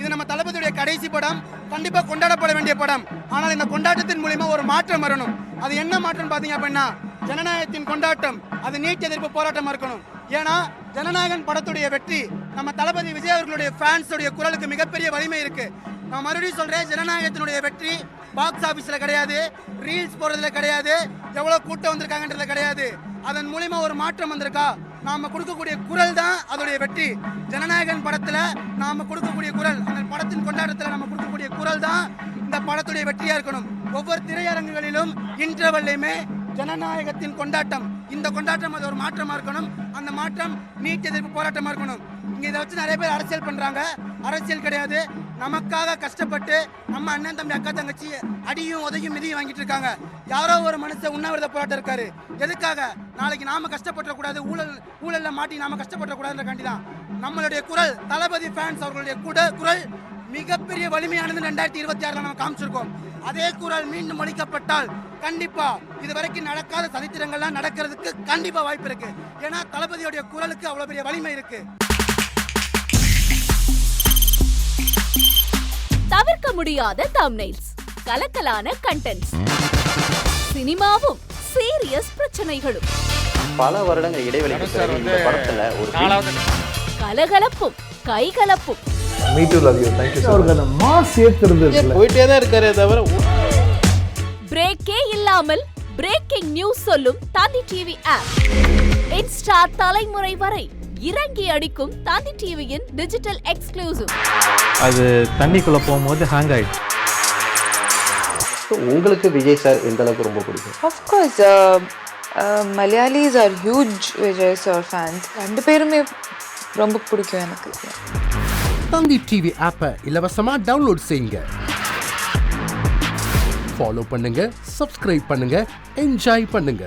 இது நம்ம தளபதியுடைய கடைசி படம், கண்டிப்பா கொண்டாடப்பட வேண்டிய படம். ஆனால் இந்த கொண்டாட்டத்தின் மூலமா ஒரு மாற்றம் வரணும். அது என்ன மாற்றம் பாத்தீங்க அப்படின்னா, ஜனநாயகத்தின் கொண்டாட்டம், அது நீட் எதிர்ப்பு போராட்டமா இருக்கணும். ஏன்னா ஜனநாயகன் படத்துடைய வெற்றி நம்ம தளபதி விஜய் அவர்களுடைய ஃபேன்ஸுடைய குரலுக்கு மிகப்பெரிய வலிமை இருக்கு. நான் மறுபடியும் சொல்றேன், ஜனநாயகத்தினுடைய வெற்றி பாக்ஸ் ஆபீஸ்ல கிடையாது, ரீல்ஸ் போடுறதுல கிடையாது, எவ்வளவு கூட்டம் வந்திருக்காங்கன்றதுல கிடையாது. அதன் மூலியமா ஒரு மாற்றம் வந்திருக்கா, நாம கொடுக்கக்கூடிய குரல் தான் அதோடைய வெற்றி. ஜனநாயகன் படத்துல நாம கொடுக்கக்கூடிய குரல், அந்த படத்தின் கொண்டாட்டத்துல நம்ம கொடுக்கக்கூடிய குரல் தான் இந்த படத்துடைய வெற்றியா இருக்கணும். ஒவ்வொரு திரையரங்குகளிலும் இன்டர்வல்லையுமே ஜனநாயகத்தின் கொண்டாட்டம், இந்த கொண்டாட்டம் அது ஒரு மாற்றமா இருக்கணும். அந்த மாற்றம் நீட் எதிர்ப்பு போராட்டமா இருக்கணும். இங்க இதை வச்சு நிறைய பேர் அரசியல் பண்றாங்க. அரசியல் கிடையாது, நமக்காக கஷ்டப்பட்டு நம்ம அண்ணன் தம்பி அக்கா தங்கச்சி அடியும் உதவியும் மிதியும் வாங்கிட்டு இருக்காங்க. யாரோ ஒரு மனுஷன் உண்ணாவிரத போராட்டம் இருக்காரு. எதுக்காக? நாளைக்கு நாம கஷ்டப்படக்கூடாது, ஊழல்ல மாட்டி நாம கஷ்டப்படக்கூடாதுன்ற காண்டி தான். நம்மளுடைய குரல், தளபதி ஃபேன்ஸ் அவர்களுடைய குரல் மிகப்பெரிய வலிமையானது 2026 நம்ம காமிச்சிருக்கோம். அதே குரல் மீண்டும் ஒழிக்கப்பட்டால் கண்டிப்பா இதுவரைக்கும் நடக்காத சரித்திரங்கள்லாம் நடக்கிறதுக்கு கண்டிப்பா வாய்ப்பு இருக்கு. ஏன்னா தளபதியுடைய குரலுக்கு அவ்வளவு பெரிய வலிமை இருக்கு. தவிர்க்க முடியாத தம்ப்நெயில்ஸ், கலக்கலான கண்டென்ட்ஸ், சினிமாவும் சீரியஸ் பிரச்சனைகளும், பல வருடங்கள் இடைவெளிக்கு பிறகு இந்த படத்துல ஒரு கலகலப்பும் கைகலப்பும், போயிட்டே தான் இருக்காரே தவிர பிரேக்கே இல்லாமல் பிரேக்கிங் நியூஸ் சொல்லும் தந்தி டிவி ஆப். இன்ஸ்டா தலைமுறை வரை இறங்கி அடிக்கும் தந்தி டிவியின் டிஜிட்டல் எக்ஸ்க்ளூசிவ். அது தண்ணிக்குள்ள போகும்போது ஹேங் ஆயிடுச்சு. உங்களுக்கு விஜய் சார் எந்த அளவுக்கு ரொம்ப பிடிக்கும்? Of course, Malayalis are huge Vijay sir fans. ரெண்டு பேருமே ரொம்ப பிடிக்கும் எனக்கு. தந்தி டிவி ஆப்பை இலவசமா டவுன்லோட் செய்யுங்க. ஃபாலோ பண்ணுங்க, சப்ஸ்கிரைப் பண்ணுங்க, என்ஜாய் பண்ணுங்க.